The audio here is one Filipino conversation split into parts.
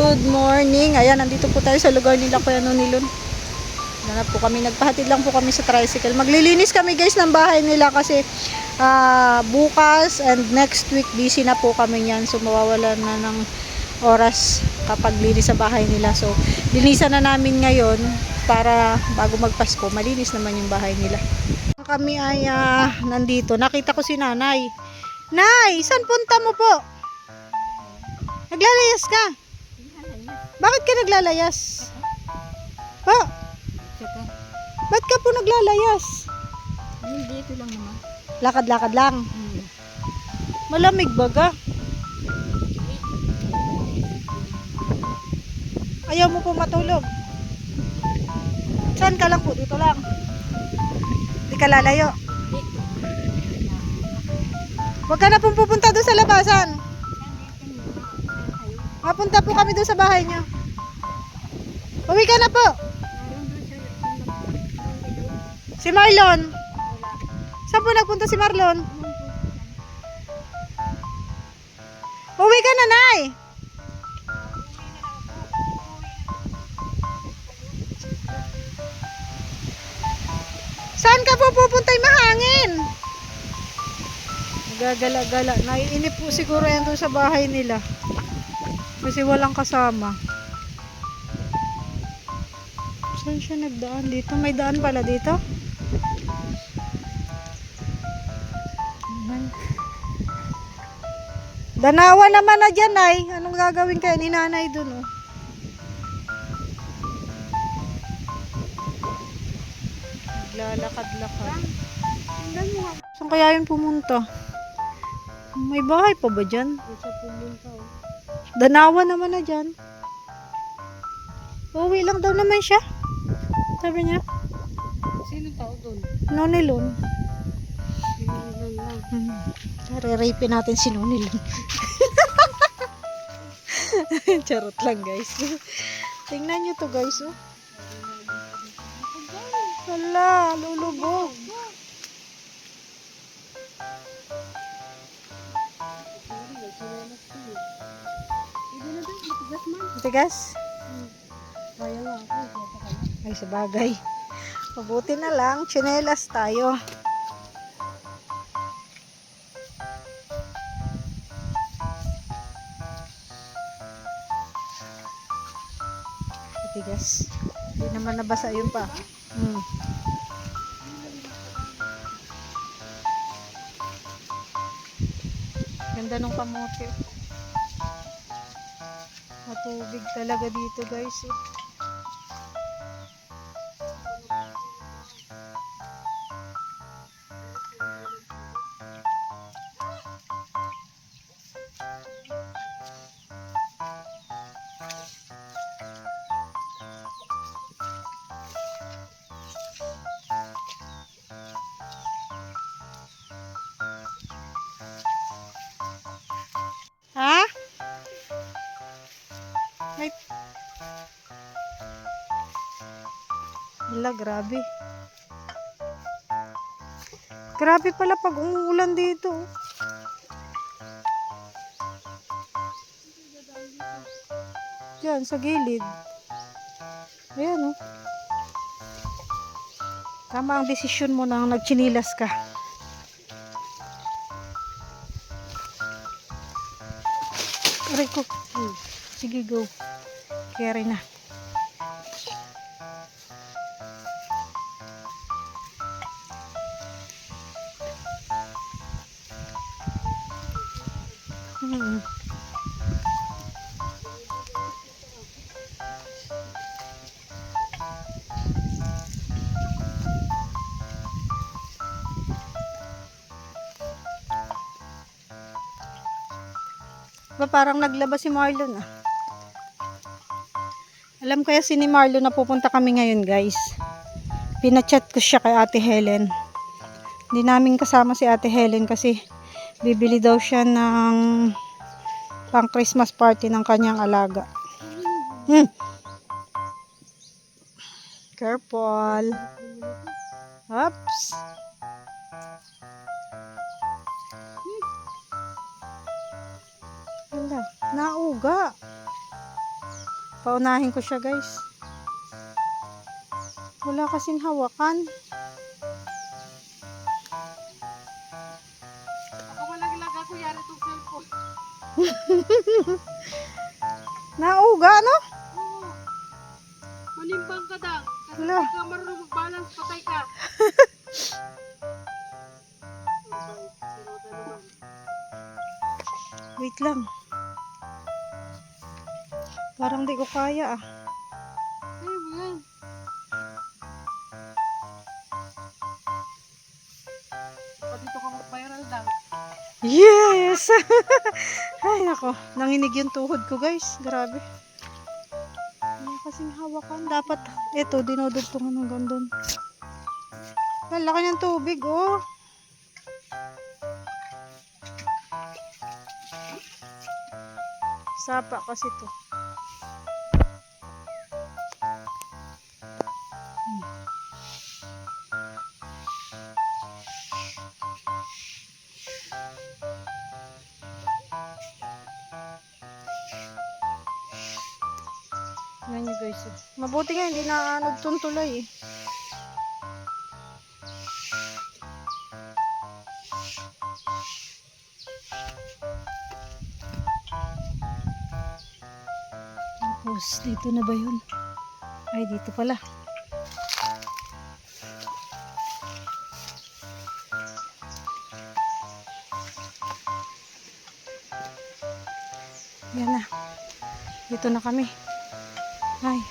Good morning. Ayan, nandito po tayo sa lugar nila Kuya Nonilon. Nanap po kami, nagpahatid lang po kami sa tricycle. Maglilinis kami guys ng bahay nila kasi bukas and next week busy na po kami niyan. So mawawalan na ng oras kapag linis sa bahay nila. So linisan na namin ngayon para bago magpasko, malinis naman yung bahay nila. Kami ay nandito. Nakita ko si nanay. Nay, saan punta mo po? Naglalayas ka? Bakit ka naglalayas? Pa? Ba't ka po naglalayas? Hindi, ito lang naman. Lakad-lakad lang. Malamig baga. Ayaw mo po matulog. Saan ka lang po? Dito lang. Hindi ka lalayo. Huwag ka na pong pupunta doon sa labasan. Mapunta po kami doon sa bahay nyo. Uwi ka na po. Si Marlon. Saan po nagpunta si Marlon? Uwi ka na, Nay. Saan ka po pupunta? Mahangin. Gagala-gala. Naiinip po siguro yan doon sa bahay nila. Kasi walang kasama. Saan siya nagdaan dito? May daan pala dito? Danawa naman na dyan, ay. Anong gagawin kayo ni nanay dun, oh? Naglalakad-lakad. Saan kaya yun pumunta? May bahay pa ba dyan? Isa pumunta, oh. Danawa naman na dyan. Uwi lang daw naman siya. Sabi niya. Sino tao doon? Nonilon. Sinilan lang. Re-rape natin si Nonilon. Charot lang guys. Tingnan nyo to guys, oh. Hala, lulubog. Tigas? Kaya nga ako. Ay, sabagay. Mabuti na lang, tsinelas tayo. Tigas. Hindi naman nabasa yun pa. Ganda nung kamote. Matubig talaga dito guys, eh. Ha? Ay. Wala, grabe. Grabe pala pag umuulan dito. Diyan, sa gilid. Ayan, oh. Tama ang desisyon mo nang nagchinilas ka. Aray ko. Sige, go. Carry na. Ba, parang naglabas si Marlon, ah. Alam kaya si ni Marlon na pupunta kami ngayon guys. Pinachat ko siya kay Ate Helen. Hindi namin kasama si Ate Helen kasi bibili daw siya ng pang Christmas party ng kanyang alaga. Careful. Oops. Wala, nauga. Paunahin ko siya, guys. Wala kasing hawakan. Ako malaglag ako, yari itong cellphone. Nauga, no? Oo. Manimbang ka daw. Kasi Wala. hindi ka marunong mag-balance, patay ka. Wait lang. Parang di ko kaya ah. Ay, mo yan. O, dito ka mag-viral daw. Yes! Ay, nako. Nanginig yung tuhod ko, guys. Grabe. Wala kasing hawakan. Dapat, ito, dinudugtungan hanggang doon. Ang laki ng tubig, oh. Sapa kasi to. Yan nyo guys. Mabuti nga hindi na nagtuntulay eh. Tapos dito na ba yun? Ay dito pala. Yan na. Dito na kami. Ay,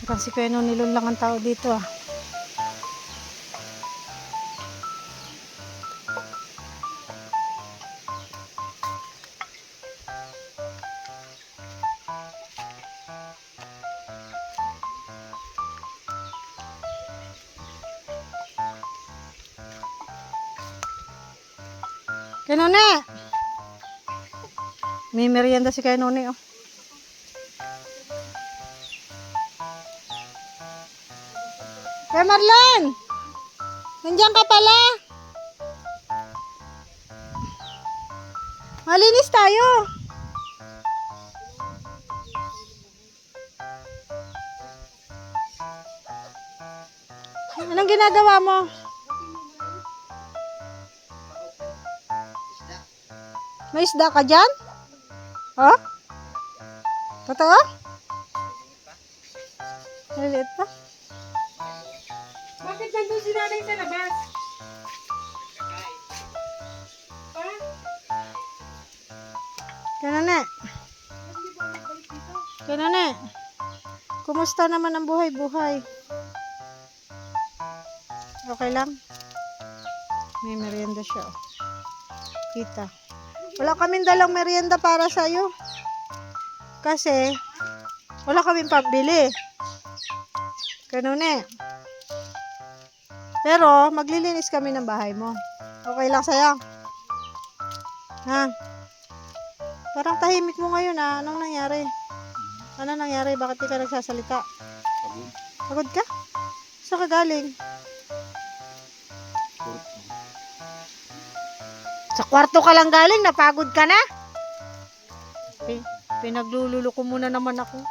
parang si Kuya Nonilon lang ang tao dito ah. Kuya None! May merienda si Kuya None oh. Kuya Marlon! Nandiyan ka pala? Malinis tayo. Anong ginagawa mo? May isda ka dyan? Oh? Totoo? Maliit pa? Bakit nandun si nanay sa labas? Pa? Kanane. Kanane. Kumusta naman ang buhay-buhay? Okay lang? May merienda siya. Oh. Kita. Wala kaming dalang merienda para sa'yo. Kasi, wala kaming pambili. Kanone. Pero, maglilinis kami ng bahay mo. Okay lang sa'yo? Ha? Parang tahimik mo ngayon ha. Anong nangyari? Ano nangyari? Bakit di ka nagsasalita? Pagod ka? Saan ka galing? Sa kwarto ka lang galing, napagod ka na? Pinaglululo ko muna naman ako.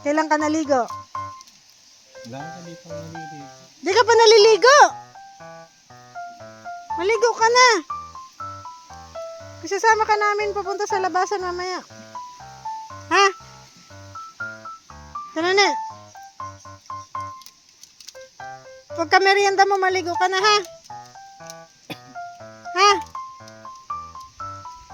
Kailan ka naligo? Wala ka dito naliligo. Di ka pa naliligo? Maligo ka na. Isasama ka namin papunta sa labasan mamaya. Ha? Ano na? Pagka merienda mo, maligo ka na ha? Ha?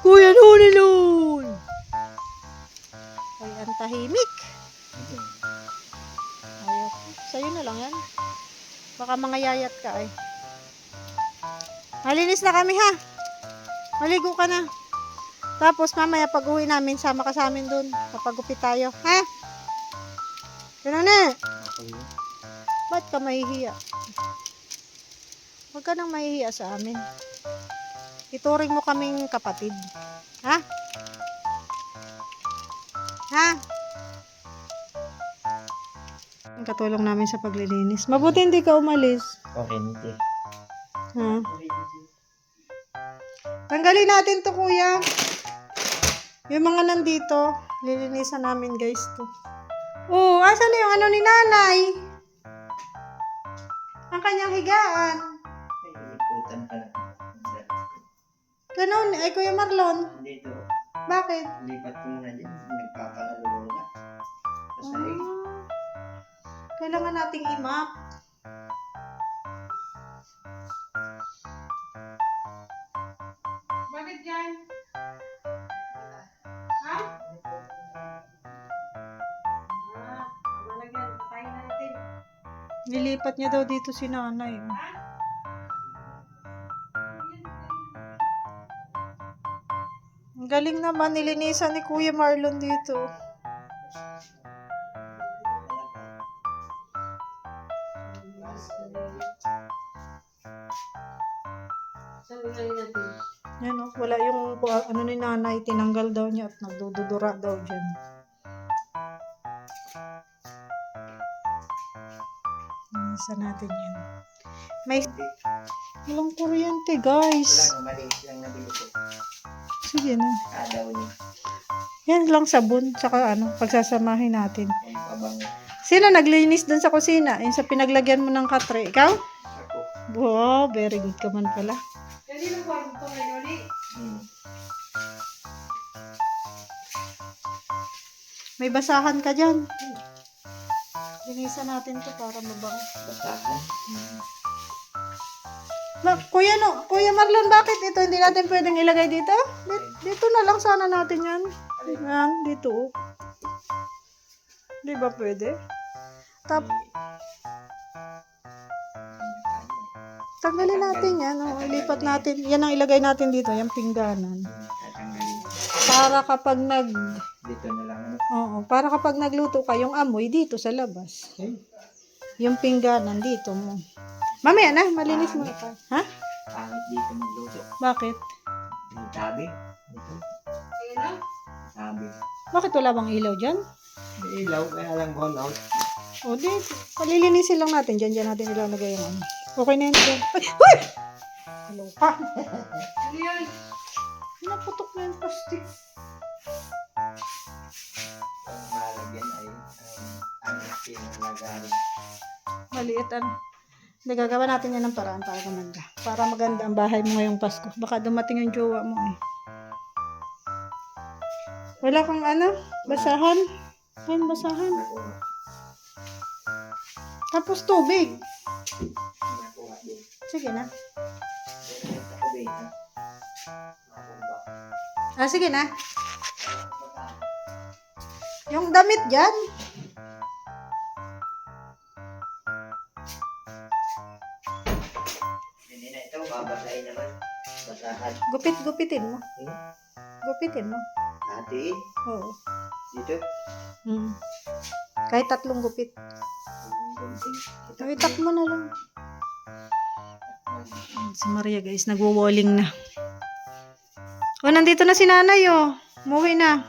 Kuya Nonilon! Ay, ang tahimik. Ayaw. Sa'yo na lang yan. Baka mga yayat ka ay. Malinis na kami ha. Maligo ka na. Tapos mamaya pag uwi namin, sama ka sa amin dun. Papagupit tayo. Ha? Ganun na. Ba't ka mahihiya? Huwag ka nang mahihiya sa amin. Ituring mo kaming kapatid. Ha? Ha? Ang katulong namin sa paglilinis. Mabuti hindi ka umalis. Korente. Ha? Tanggalin natin to kuya. Yung mga nandito, lilinisan namin guys to. Oh, asan na yung ano ni nanay? Ang kanyang higaan. Ay, ikutan ka na. Ganun, ay Kuya Marlon. Dito, Bakit? lipat ko muna dyan. Nagpapakalulong ka. Pasahig. Kailangan nating i-map. Bakit yan? Ha? Malagyan. Patayin natin. Nilipat niya daw dito si nanay. Ang galing naman, nilinisan ni Kuya Marlon dito. Saan gagawin natin? Yan o, wala yung ano ni nanay, tinanggal daw niya at nagdududura daw dyan. Nilinisan natin yan. May walang kuryente guys. Wala, maliit lang nabili ko. Sige na. Kadaw niya. Yan lang sabon, tsaka ano, pagsasamahin natin. Ang pabango. Sino naglinis dun sa kusina? Yung sa pinaglagyan mo ng katre. Ikaw? Ako. Wow, very good ka man pala. Kanino po ang ito ngayon ulit? May basahan ka dyan. Linisan natin to para mabango. Basahan. Kuya, no, Kuya Marlon, bakit ito hindi natin pwedeng ilagay dito? Dito na lang sana natin yan. Yan, dito. Oh. Di ba pwede? Tanggalin natin yan. Oh. Ilipat natin. Yan ang ilagay natin dito. Yung pingganan. Tatanggalin. Para kapag Dito na lang. Ano? Oo, para kapag nagluto ka, yung amoy dito sa labas. Ay, Yung pingganan dito mo. Mamaya na, malinis mo ito. Ha? pangit dito magluto. Bakit? Yung tabi. Dito. Ayun na. Tabi. Bakit wala bang ilaw dyan? May ilaw, kaya lang gone out. O di, palilinisin lang natin. Diyan natin ilalagay yung ano. Okay na yun. Dyan. Ay! Uy! Hello ka. Ano yan? Naputok na yung plastic. Ang malagyan ay ang pinalagarin. Maliit ano. Hindi, gagawa natin yan ng paraan para maganda. Para maganda ang bahay mo ngayong Pasko. Baka dumating yung jowa mo eh. Wala kang ano? Basahan? Ayun, basahan. Nakuha. Tapos tubig. Nakuha din. Sige na. Ako ba ito? Makumba. Ah, sige na. Yung damit dyan. Hindi na ito, babasahin naman. Basahan. Gupitin mo. Gupitin mo. Hatiin. Oo. Dito. Hmm. Kahit 3 gupit. Gunting. Itak mo na lang. Si Maria guys, nagwo-walling na. Oh, nandito na si nanay oh. Umuwi na.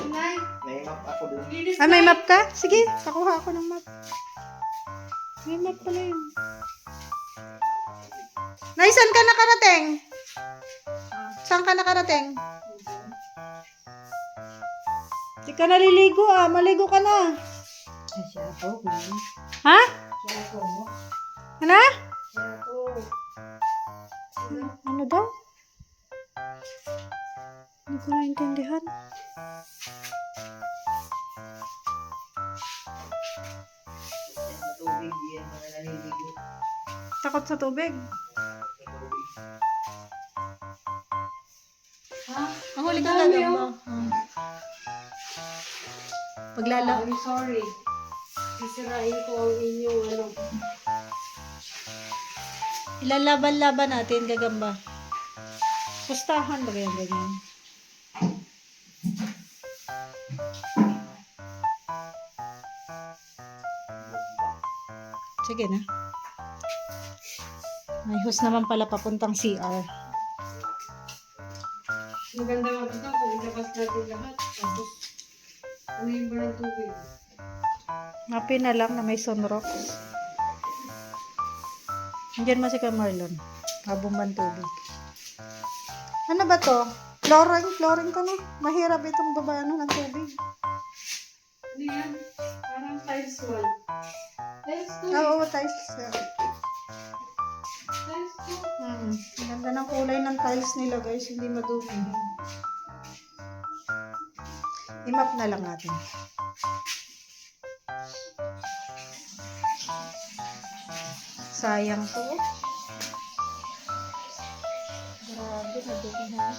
Nay, May map ako dun. linis Ah, may na. map ka? Sige, pakuha ako ng map. May map pala yun. Nay, saan ka nakarating? Saan ka nakarating? Di ka naliligo ah. Maligo ka na. Ha? Ano? Ano daw? Hindi ko naintindihan. Sa tubig, yan mga naliligo. Takot sa tubig. Sa tubig. Ha? Ang huli ka Dami, gagamba. oh. Paglala. I'm sorry. Sisirain ko ang inyong ano. Ilalaban-laban natin gagamba. Pustahan ba ganyan ganyan? Sige na. May hose naman pala papuntang CR. Maganda nga dito kung ilabas natin lahat. Tapos, ano yung ba ng tubig? Mapi na lang na may sunrocks. Diyan mo si Marlon. Habumban tubig. Ano ba to? Flooring ko, no? Mahirap itong babaan ng tubig. Ano yan? Parang tiles wall. Tiles to. Oo, tiles. Tiles to. Ang ganda ng kulay ng tiles nila, guys. Hindi madumi. I-map na lang natin. Sayang to. Grabe, nadumi na.